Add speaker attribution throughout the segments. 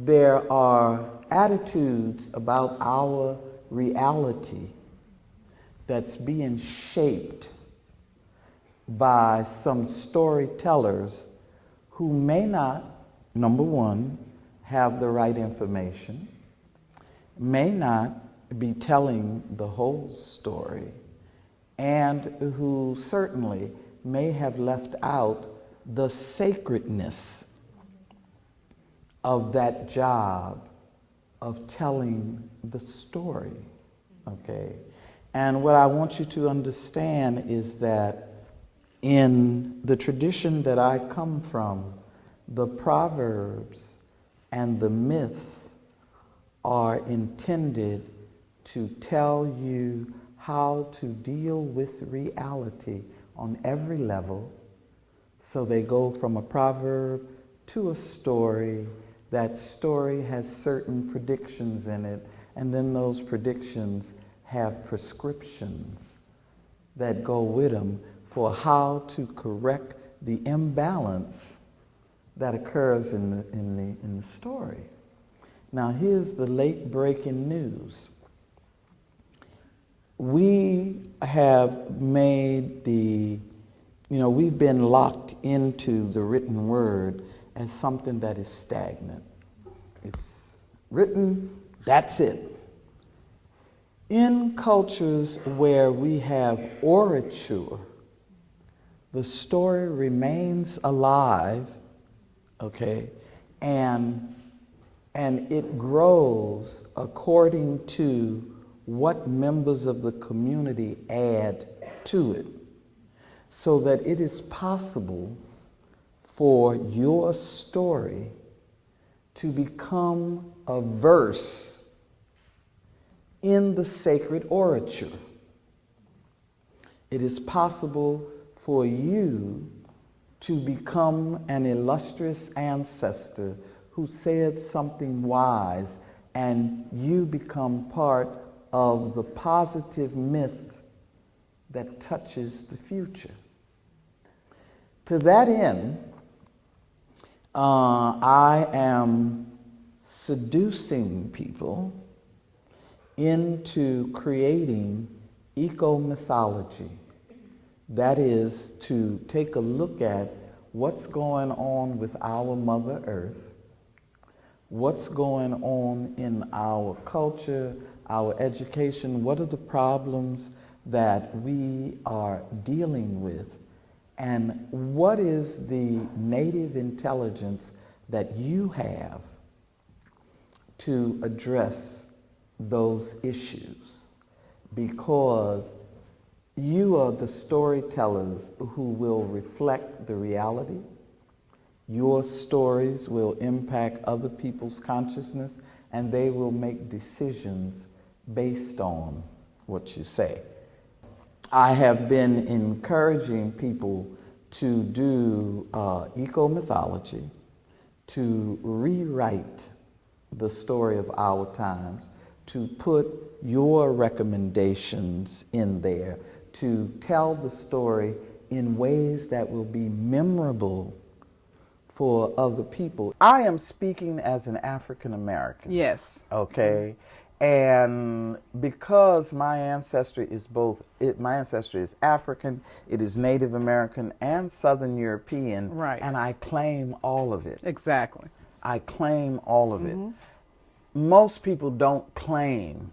Speaker 1: there are attitudes about our reality that's being shaped by some storytellers who may not, number one, have the right information, may not be telling the whole story, and who certainly may have left out the sacredness of that job of telling the story, okay? And what I want you to understand is that in the tradition that I come from, the proverbs and the myths are intended to tell you how to deal with reality on every level. So they go from a proverb to a story. That story has certain predictions in it, and then those predictions have prescriptions that go with them for how to correct the imbalance that occurs in the story. Now here's the late breaking news. We have made we've been locked into the written word as something that is stagnant. It's written, that's it. In cultures where we have orature, the story remains alive, okay, and it grows according to what members of the community add to it, so that it is possible for your story to become a verse in the sacred orature. It is possible for you to become an illustrious ancestor who said something wise, and you become part of the positive myth that touches the future. To that end, I am seducing people into creating eco-mythology. That is to take a look at what's going on with our Mother Earth, what's going on in our culture, our education, what are the problems that we are dealing with, and what is the native intelligence that you have to address those issues, because you are the storytellers who will reflect the reality. Your stories will impact other people's consciousness, and they will make decisions based on what you say. I have been encouraging people to do eco-mythology, to rewrite the story of our times, to put your recommendations in there, to tell the story in ways that will be memorable for other people. I am speaking as an African American.
Speaker 2: Yes.
Speaker 1: Okay. And because my ancestry is my ancestry is African, it is Native American and Southern European.
Speaker 2: Right.
Speaker 1: And I claim all of it.
Speaker 2: Exactly.
Speaker 1: I claim all of it. Most people don't claim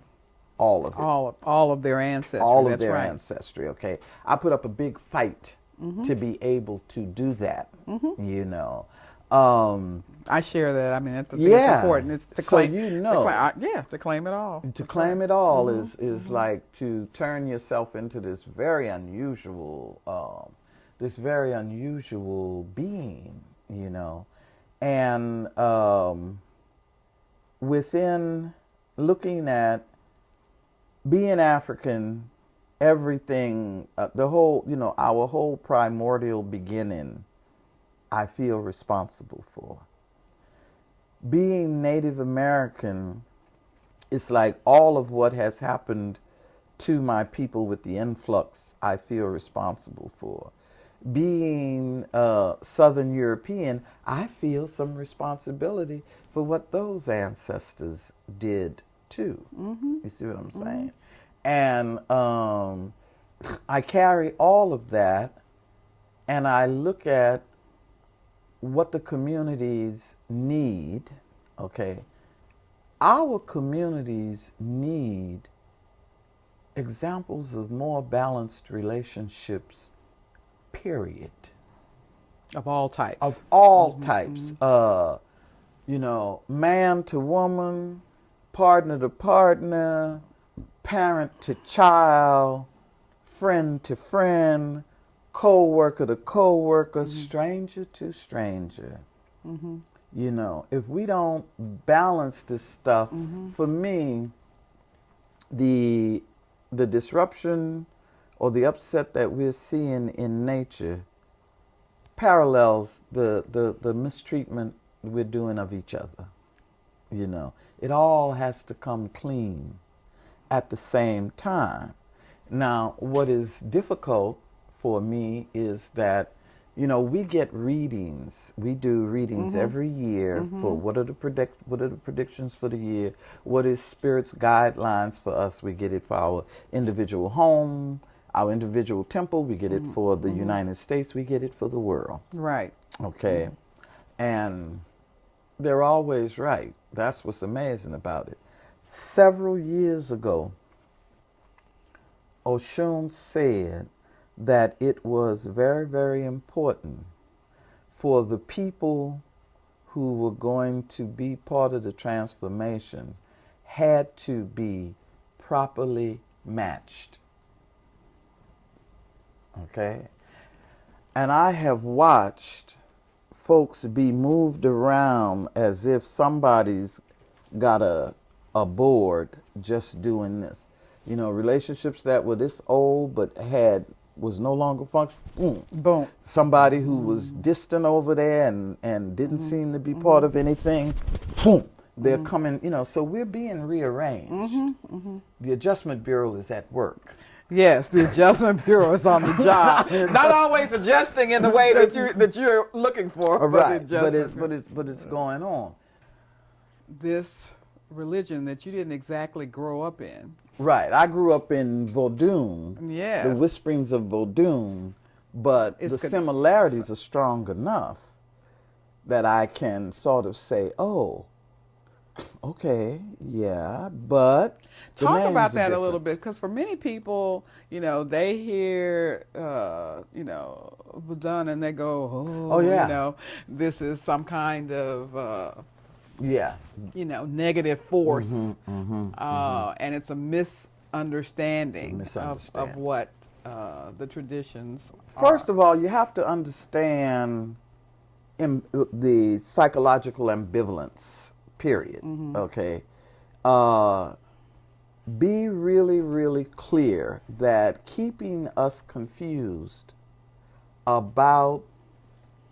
Speaker 1: all of it.
Speaker 2: All of their ancestry.
Speaker 1: All of
Speaker 2: That's
Speaker 1: their
Speaker 2: right.
Speaker 1: ancestry, okay? I put up a big fight to be able to do that, you know.
Speaker 2: I share that. I mean, that's the thing that's important. It's to claim.
Speaker 1: So you know.
Speaker 2: To claim it all.
Speaker 1: To claim it all is like to turn yourself into this very unusual being, you know. And within looking at being African, everything, our whole primordial beginning, I feel responsible for. Being Native American, it's like all of what has happened to my people with the influx, I feel responsible for. being Southern European, I feel some responsibility for what those ancestors did too. You see what I'm saying? And I carry all of that, and I look at what the communities need. Okay, our communities need examples of more balanced relationships, period.
Speaker 2: Of all types.
Speaker 1: Of all types. You know, man to woman, partner to partner, parent to child, friend to friend, co-worker to co-worker, stranger to stranger. You know, if we don't balance this stuff, for me, the disruption or the upset that we're seeing in nature parallels the mistreatment we're doing of each other. You know, it all has to come clean at the same time. Now, what is difficult for me is that, you know, we get readings. We do readings every year for what are the predictions for the year, what is Spirit's guidelines for us. We get it for our individual home, our individual temple. We get it for the United States. We get it for the world.
Speaker 2: Right.
Speaker 1: Okay. And they're always right. That's what's amazing about it. Several years ago, Oshun said that it was very, very important for the people who were going to be part of the transformation had to be properly matched. Okay? And I have watched folks be moved around as if somebody's got a board just doing this. You know, relationships that were this old but was no longer functioning.
Speaker 2: Boom.
Speaker 1: Somebody who was distant over there and didn't seem to be part of anything. Boom. They're coming, you know, so we're being rearranged. The Adjustment Bureau is at work.
Speaker 2: Yes, the Adjustment Bureau is on the job. Not always adjusting in the way that you're looking for,
Speaker 1: Right. But it's going on.
Speaker 2: This religion that you didn't exactly grow up in.
Speaker 1: Right. I grew up in Vodun.
Speaker 2: Yes.
Speaker 1: The whisperings of Vodun, but the similarities are strong enough that I can sort of say, oh, okay, yeah, but
Speaker 2: talk about that a little bit, because for many people, you know, they hear, you know, Vodun and they go, oh,
Speaker 1: yeah,
Speaker 2: you know, this is some kind of
Speaker 1: yeah,
Speaker 2: you know, negative force, and it's a misunderstanding, of what the traditions
Speaker 1: First
Speaker 2: are.
Speaker 1: of all, you have to understand the psychological ambivalence, period. Okay? Be really, really clear that keeping us confused about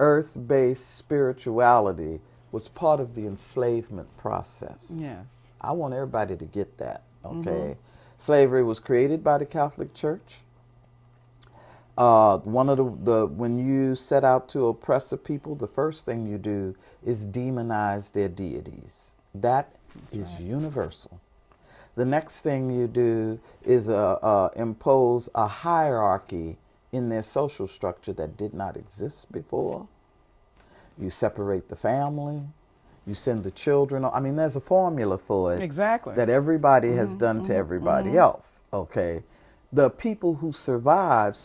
Speaker 1: earth-based spirituality was part of the enslavement process.
Speaker 2: Yes.
Speaker 1: I want everybody to get that, okay? Slavery was created by the Catholic Church. One of when you set out to oppress a people, the first thing you do is demonize their deities. That's universal. The next thing you do is impose a hierarchy in their social structure that did not exist before. You separate the family. You send the children. I mean, there's a formula for it.
Speaker 2: Exactly.
Speaker 1: That everybody has done to everybody else. Okay. The people who survive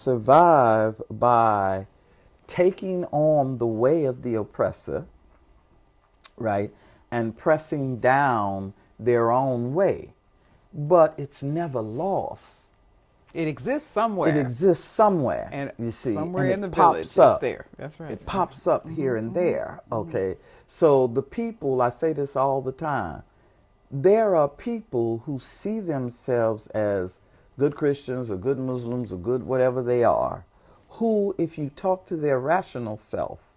Speaker 1: by taking on the way of the oppressor, right, and pressing down their own way. But it's never lost.
Speaker 2: It exists somewhere.
Speaker 1: It exists somewhere,
Speaker 2: and
Speaker 1: you see.
Speaker 2: Somewhere
Speaker 1: and
Speaker 2: in the
Speaker 1: pops
Speaker 2: village,
Speaker 1: up.
Speaker 2: it's there. That's right.
Speaker 1: It pops up here and there, okay? So the people, I say this all the time, there are people who see themselves as good Christians or good Muslims or good whatever they are, who, if you talk to their rational self,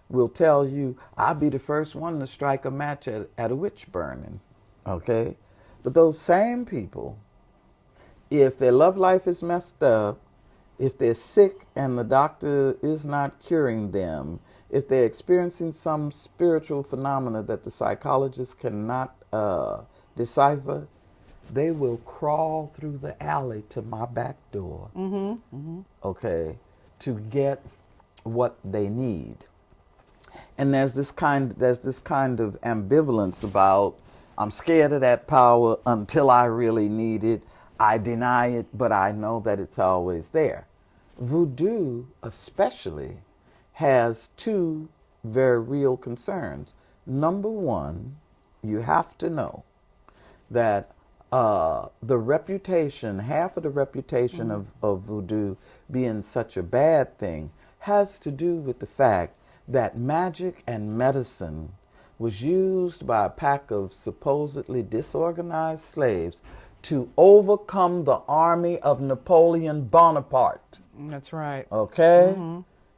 Speaker 1: will tell you, I'll be the first one to strike a match at a witch burning, okay? But those same people, if their love life is messed up, if they're sick and the doctor is not curing them, if they're experiencing some spiritual phenomena that the psychologist cannot decipher, they will crawl through the alley to my back door, okay, to get what they need. And there's this kind of ambivalence about, I'm scared of that power until I really need it. I deny it, but I know that it's always there. Voodoo especially has two very real concerns. Number one, you have to know that the reputation, half of the reputation of voodoo being such a bad thing has to do with the fact that magic and medicine was used by a pack of supposedly disorganized slaves to overcome the army of Napoleon Bonaparte.
Speaker 2: That's right.
Speaker 1: Okay?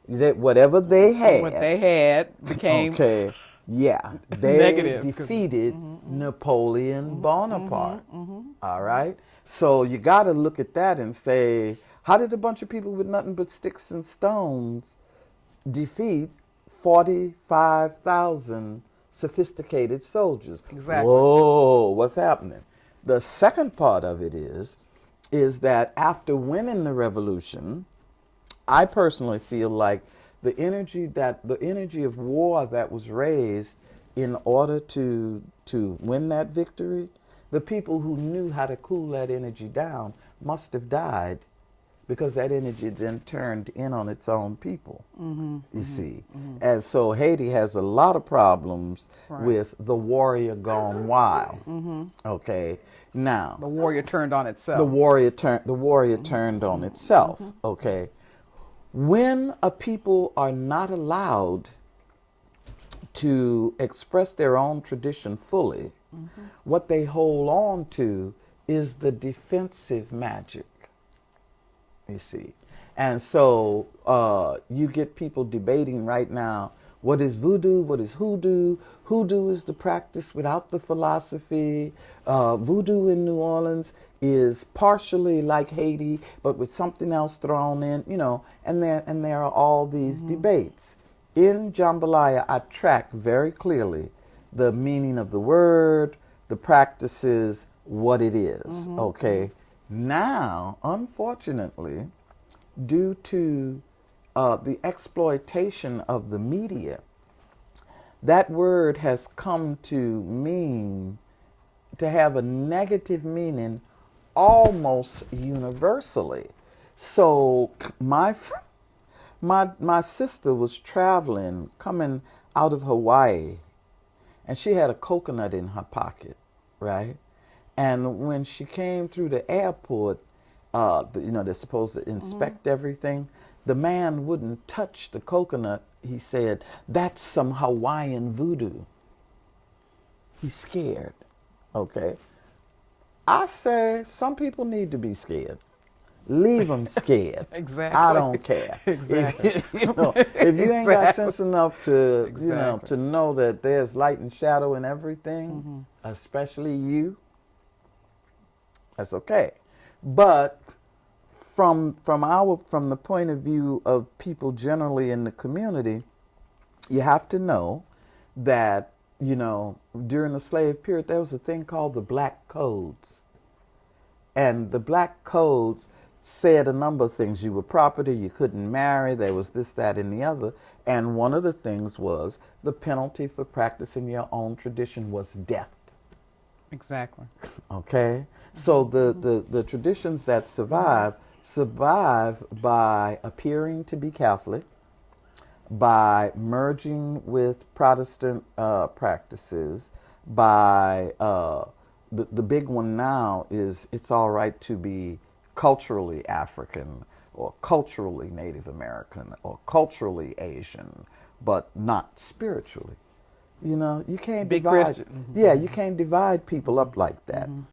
Speaker 1: That whatever they had.
Speaker 2: What they had became
Speaker 1: okay. Yeah. They
Speaker 2: negative,
Speaker 1: defeated Napoleon Bonaparte. All right? So you got to look at that and say, how did a bunch of people with nothing but sticks and stones defeat 45,000 sophisticated soldiers?
Speaker 2: Exactly.
Speaker 1: Whoa, what's happening? The second part of it is that after winning the revolution, I personally feel like the energy of war that was raised in order to win that victory, the people who knew how to cool that energy down must have died, because that energy then turned in on its own people, you see. And so Haiti has a lot of problems with the warrior gone wild, okay? Now,
Speaker 2: the warrior turned on itself.
Speaker 1: The warrior turned on itself, okay? When a people are not allowed to express their own tradition fully, what they hold on to is the defensive magic, you see. And so you get people debating right now, what is voodoo, what is hoodoo? Hoodoo is the practice without the philosophy. Voodoo in New Orleans is partially like Haiti, but with something else thrown in, you know, and there are all these debates. In jambalaya, I track very clearly the meaning of the word, the practices, what it is, okay? Now, unfortunately, due to the exploitation of the media, that word has come to have a negative meaning almost universally. So my sister was traveling, coming out of Hawaii, and she had a coconut in her pocket, right? And when she came through the airport, they're supposed to inspect everything. The man wouldn't touch the coconut. He said, that's some Hawaiian voodoo. He's scared, okay? I say some people need to be scared. Leave them scared.
Speaker 2: Exactly.
Speaker 1: I don't care.
Speaker 2: Exactly.
Speaker 1: If you ain't got sense enough to, to know that there's light and shadow in everything, especially you, that's okay. But from the point of view of people generally in the community, you have to know that, during the slave period, there was a thing called the Black Codes. And the Black Codes said a number of things. You were property, you couldn't marry, there was this, that, and the other. And one of the things was the penalty for practicing your own tradition was death.
Speaker 2: Exactly.
Speaker 1: Okay? So the traditions that survive by appearing to be Catholic, by merging with Protestant practices, by the big one now is it's all right to be culturally African or culturally Native American or culturally Asian, but not spiritually. You can't
Speaker 2: Big
Speaker 1: divide.
Speaker 2: Christian.
Speaker 1: Yeah, you can't divide people up like that.